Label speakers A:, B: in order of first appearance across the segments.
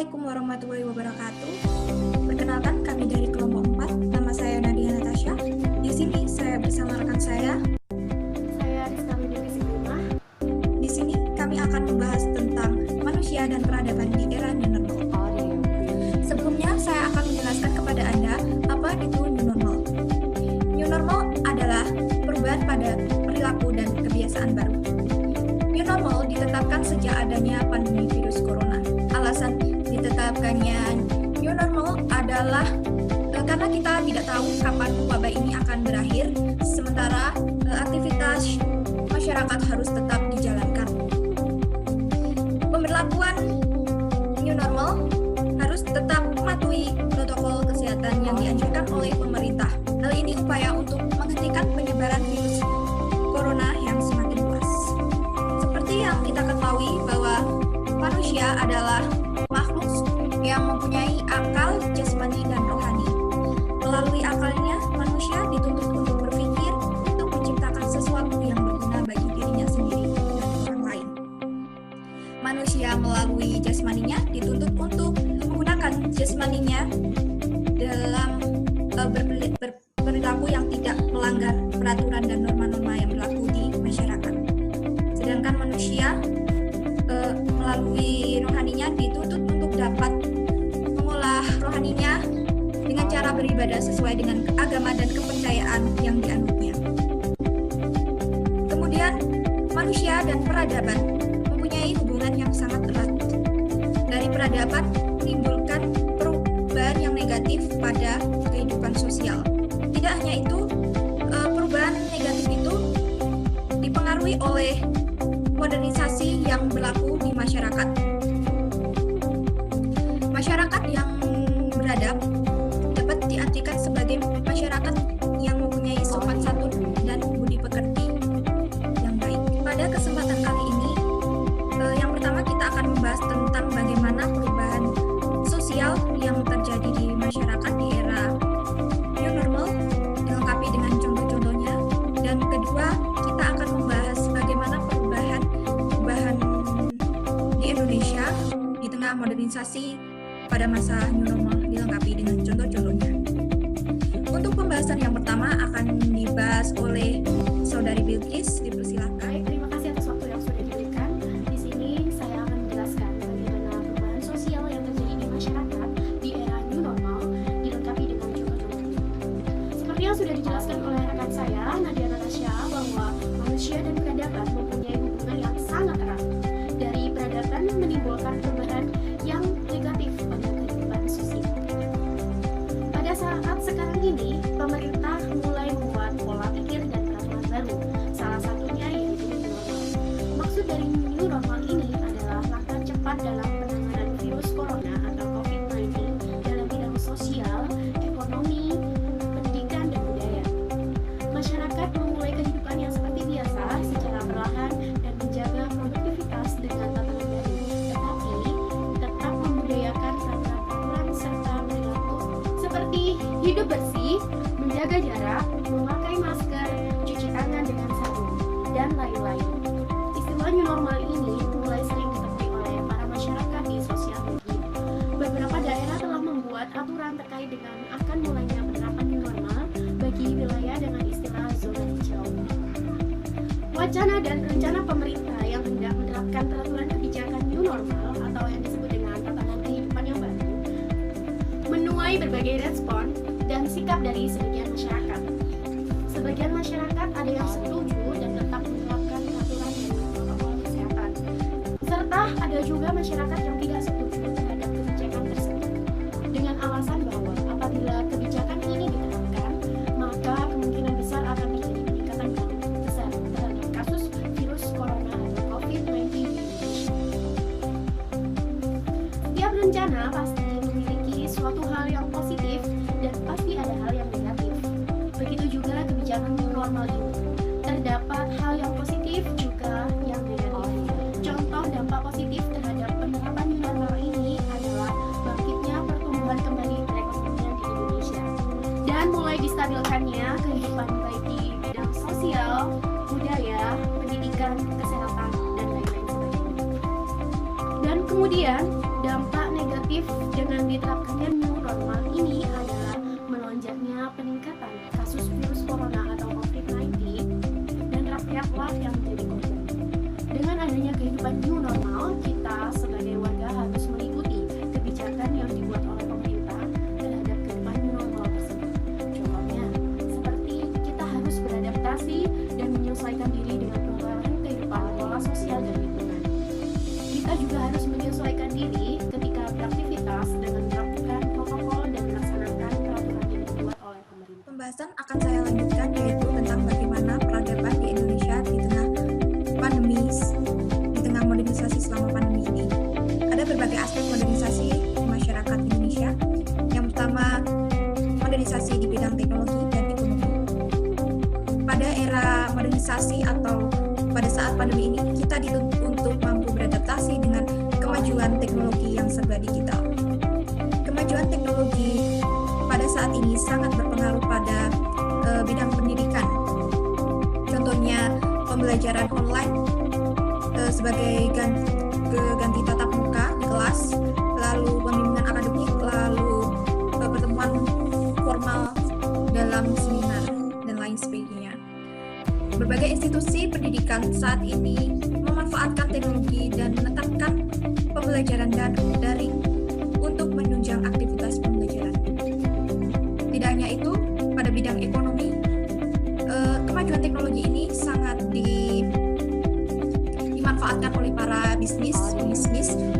A: Assalamualaikum warahmatullahi wabarakatuh. Perkenalkan, kami dari kelompok 4. Nama saya Nadia Natasha. Di sini saya bersama rekan saya.
B: Saya Rizka Widya Sigrima.
A: Di sini kami akan membahas tentang manusia dan peradaban di era new normal. Sebelumnya saya akan menjelaskan kepada Anda apa itu new normal. New normal adalah perubahan pada perilaku dan kebiasaan baru. New normal ditetapkan sejak adanya pandemi virus corona. Alasan ditetapkannya new normal adalah karena kita tidak tahu kapan wabah ini akan berakhir, sementara aktivitas masyarakat harus tetap dijalankan. Pemberlakuan new normal harus tetap mematuhi protokol kesehatan yang dianjurkan oleh pemerintah. Hal ini upaya untuk menghentikan penyebaran virus corona yang semakin luas. Seperti yang kita ketahui bahwa manusia adalah makhluk yang mempunyai akal, jasmani, dan rohani. Melalui akalnya, manusia dituntut untuk berpikir untuk menciptakan sesuatu yang berguna bagi dirinya sendiri dan orang lain. Manusia melalui jasmaninya dituntut untuk menggunakan jasmaninya dalam berperilaku yang tidak melanggar peraturan dan norma-norma yang berlaku di masyarakat. Sedangkan manusia melalui rohaninya dituntut untuk dapat mengolah rohaninya dengan cara beribadah sesuai dengan agama dan kepercayaan yang dianutnya. Kemudian, manusia dan peradaban mempunyai hubungan yang sangat erat. Dari peradaban menimbulkan perubahan yang negatif pada kehidupan sosial. Tidak hanya itu, perubahan negatif itu dipengaruhi oleh modernisasi yang berlaku di masyarakat. Masyarakat yang beradab dapat diartikan sebagai masyarakat yang mempunyai sopan santun dan budi pekerti yang baik. Pada kesempatan kali ini, yang pertama kita akan membahas tentang bagaimana perubahan sosial yang terjadi di masyarakat di era new normal, dilengkapi dengan contoh-contohnya. Dan kedua, kita akan membahas bagaimana perubahan di Indonesia di tengah modernisasi pada masa new normal, dilengkapi dengan contoh-contohnya. Untuk pembahasan yang pertama akan dibahas oleh Saudari Bilqis, dipersilakan.
B: Baik, terima kasih atas waktu yang sudah diberikan. Di sini saya akan menjelaskan bagaimana perubahan sosial yang terjadi di masyarakat di era new normal, dilengkapi dengan contoh-contohnya. Seperti yang sudah dijelaskan oleh rekan saya, Nadia Natasha, bahwa manusia dan peradaban mempunyai hubungan yang sangat erat. Dari peradaban menimbulkan perubahan yang negatif pada kehidupan sosial. Pada saat sekarang ini, pemerintah mulai membuat pola pikir dan peraturan baru. Salah satunya yaitu new normal. Maksud dari new normal ini adalah langkah cepat dalam penanganan virus corona atau COVID-19 dalam bidang sosial, ekonomi, pendidikan, dan budaya. Masyarakat memulai kehidupannya seperti biasa secara perlahan dan menjaga produktivitas dengan tatanan baru, tetapi tetap membudayakan peraturan serta perilaku seperti hidup bersih, menjaga jarak, memakai masker, cuci tangan dengan sabun, dan lain-lain. Istilah new normal ini mulai sering ditemui oleh para masyarakat di sosial media. Beberapa daerah telah membuat aturan terkait dengan akan mulainya penerapan new normal bagi wilayah dengan istilah zona hijau. Wacana dan rencana pemerintah yang hendak menerapkan peraturan kebijakan new normal atau yang disebut dengan tatanan kehidupan yang baru menuai berbagai respon dan sikap dari sebagian masyarakat. Sebagian masyarakat ada yang setuju dan tetap menerapkan peraturan dan protokol kesehatan, serta ada juga masyarakat yang tidak setuju terhadap kebijakan tersebut dengan alasan bahwa apabila kebijakan ini diterapkan, maka kemungkinan besar akan terjadi peningkatan yang besar terhadap kasus virus corona atau COVID-19 di Indonesia. Setiap rencana pasti memiliki suatu hal yang positif dan pasti ada hal yang negatif. Begitu juga kebijakan new normal ini. Terdapat hal yang positif juga yang negatif. Contoh dampak positif terhadap penerapan new normal ini adalah bangkitnya pertumbuhan kembali perekonomian di Indonesia dan mulai distabilkannya kehidupan baik di bidang sosial, budaya, pendidikan, kesehatan, dan lain-lain sebagainya. Dan kemudian Dampak negatif dengan diterapkannya new normal ini adalah melonjaknya peningkatan kasus virus corona atau COVID-19 dan rakyatlah yang menjadi korban. Dengan adanya kehidupan new normal, kita sebagai warga harus mengikuti kebijakan yang dibuat oleh pemerintah terhadap kehidupan new normal tersebut. Contohnya, seperti kita harus beradaptasi dan menyesuaikan diri dengan perubahan kehidupan pola sosial dan lingkungan. Kita juga harus menyesuaikan diri ketika beraktivitas dengan melakukan protokol dan melaksanakan peraturan yang dibuat oleh pemerintah.
A: Pembahasan akan saya lanjutkan yaitu tentang bagaimana peradaban di Indonesia di tengah pandemi, di tengah modernisasi selama pandemi ini. Ada berbagai aspek modernisasi masyarakat Indonesia. Yang pertama, modernisasi di bidang teknologi dan ekonomi. Pada era modernisasi atau pada saat pandemi ini, kita dituntut untuk mampu beradaptasi dengan kemajuan teknologi yang serba digital. Kemajuan teknologi pada saat ini sangat berpengaruh pada bidang pendidikan. Contohnya pembelajaran online sebagai ganti tatap muka di kelas, lalu pembimbingan akademik, lalu pertemuan formal dalam seminar dan lain sebagainya. Berbagai institusi pendidikan saat ini memanfaatkan teknologi dan menetapkan pembelajaran daring untuk menunjang aktivitas pembelajaran. Tidak hanya itu, pada bidang ekonomi, kemajuan teknologi ini sangat dimanfaatkan oleh para bisnis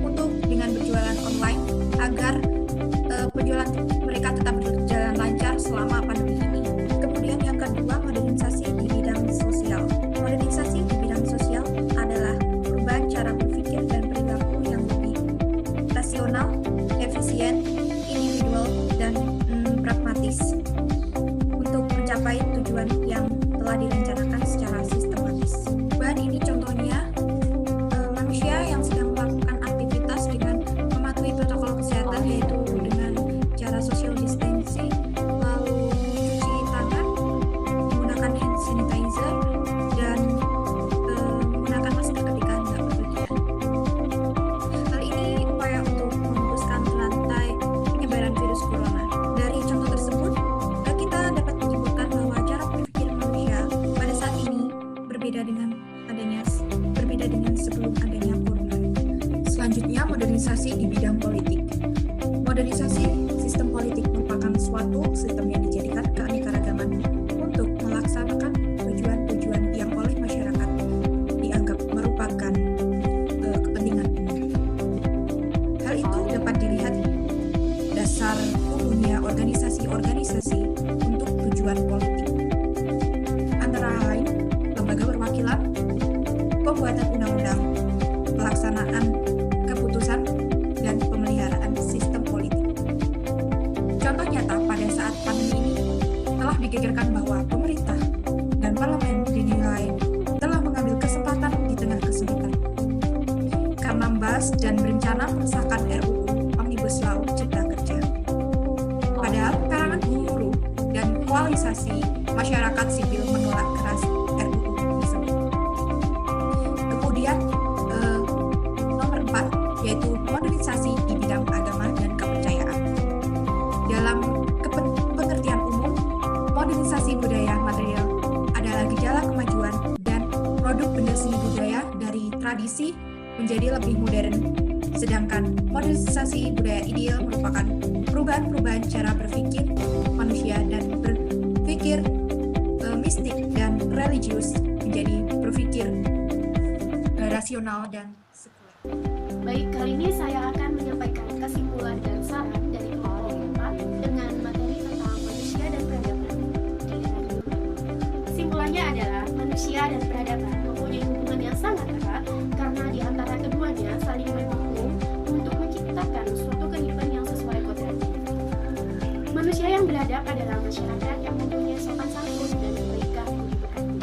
A: untuk dengan berjualan online agar penjualan mereka tetap berjalan lancar selama pandemi ini. Kemudian yang kedua, modernisasi di bidang sosial. Modernisasi di bidang sosial adalah perubahan cara berpikir dan perilaku yang lebih rasional, efisien, individual, dan pragmatis untuk mencapai tujuan yang telah direncanakan secara sistematis. Bahan ini contohnya manusia yang sedang melakukan aktivitas dengan mematuhi protokol kesehatan, yaitu dengan cara social distancing, lalu mencuci tangan, menggunakan hand sanitizer, dan menggunakan masker ketika hendak bepergian. Hal ini upaya untuk memutuskan rantai penyebaran virus corona. Dari contoh tersebut, kita dapat menyimpulkan bahwa cara berpikir manusia pada saat ini berbeda dengan sebelum adanya corona. Selanjutnya, modernisasi di bidang politik. Modernisasi sistem politik merupakan suatu sistem yang dijadikan keanekaragaman untuk melaksanakan tujuan-tujuan yang oleh masyarakat dianggap merupakan kepentingan umum. Hal itu dapat dilihat dasar umumnya organisasi-organisasi untuk tujuan politik. Antara lain, lembaga perwakilan, pembuatan undang-undang, pelaksanaan keputusan, dan pemeliharaan sistem politik. Contoh nyata pada saat pandemi ini telah digegerkan bahwa pemerintah dan parlemen dinilai telah mengambil kesempatan di tengah kesulitan karena membahas dan berencana mengesahkan RUU Omnibus Law Cipta Kerja. Padahal kalangan buruh dan koalisasi masyarakat sipil menolak keras RUU tersebut. Kemudian nomor 4 yaitu modernisasi di bidang agama dan kepercayaan. Dalam pengertian umum, modernisasi budaya material adalah gejala kemajuan dan produk benda seni budaya dari tradisi menjadi lebih modern, sedangkan modernisasi budaya ideal merupakan perubahan-perubahan cara berpikir manusia dan berpikir mistik dan religius menjadi berpikir rasional dan sekuler.
B: Baik, kali ini saya akan menyampaikan kesimpulan dan saran dari kelompok 4 dengan materi tentang manusia dan peradaban di era new normal. Kesimpulannya adalah manusia dan peradaban mempunyai hubungan yang sangat erat karena di antara keduanya saling mendukung untuk menciptakan suatu kehidupan yang sesuai kodratnya. Manusia yang beradab adalah masyarakat yang mempunyai sopan santun dan kebaikan budi pekerti.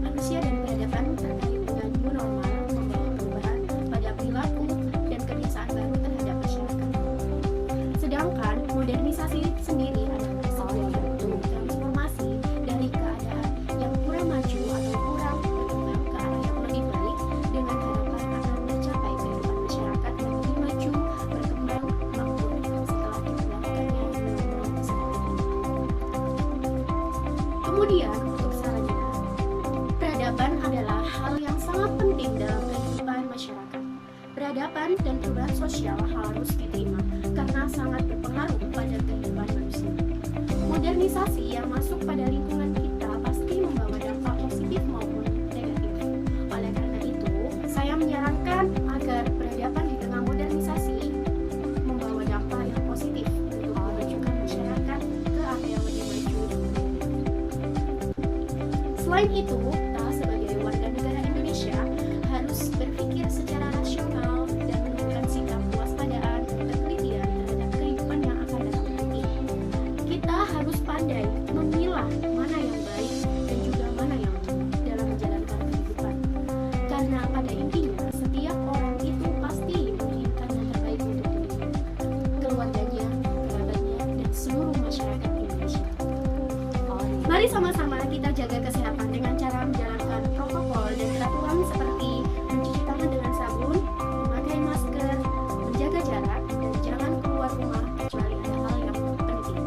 B: Manusia dan peradaban terkait dengan new normal membawa perubahan pada perilaku dan kebiasaan baru terhadap masyarakat. Sedangkan modernisasi sendiri adalah sebuah bentuk transformasi dari keadaan yang kurang maju atau kurang berkembang ke arah yang lebih baik dengan harapan akan mencapai kehidupan masyarakat yang Kemudian untuk selanjutnya, peradaban adalah hal yang sangat penting dalam kehidupan masyarakat. Peradaban dan perubahan sosial harus diterima karena sangat berpengaruh pada kehidupan manusia. Modernisasi yang masuk pada lingkungan kita pasti membawa dampak positif maupun negatif. Oleh karena itu, saya menyarankan agar peradaban di tengah modernisasi membawa dampak yang positif untuk memajukan masyarakat ke arah yang lebih maju. Selain itu, kita sebagai warga negara Indonesia harus berpikir secara rasional dan menunjukkan sikap kewaspadaan dan ketelitian terhadap kehidupan yang akan datang nanti. Kita harus pandai memilah mana yang baik dan juga mana yang buruk dalam menjalankan kehidupan. Karena pada intinya, setiap orang itu pasti menginginkan yang terbaik untuk dirinya, keluarganya, kerabatnya, dan seluruh masyarakat Indonesia. Mari sama-sama kita jaga kesehatan dengan cara menjalankan protokol dan peraturan seperti mencuci tangan dengan sabun, memakai masker, menjaga jarak, dan jangan keluar rumah kecuali ada hal yang penting.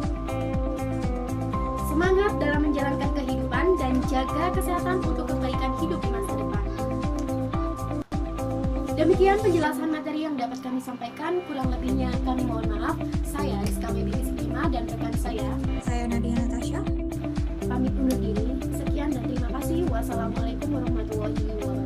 B: Semangat dalam menjalankan kehidupan dan jaga kesehatan untuk kebaikan hidup di masa depan. Demikian penjelasan materi yang dapat kami sampaikan. Kurang lebihnya kami mohon maaf. Saya Rizka Mebi Rizkima dan rekan saya
A: Nadia Natasha.
B: pamit undur diri. Sekian dan terima kasih. Wassalamualaikum warahmatullahi wabarakatuh.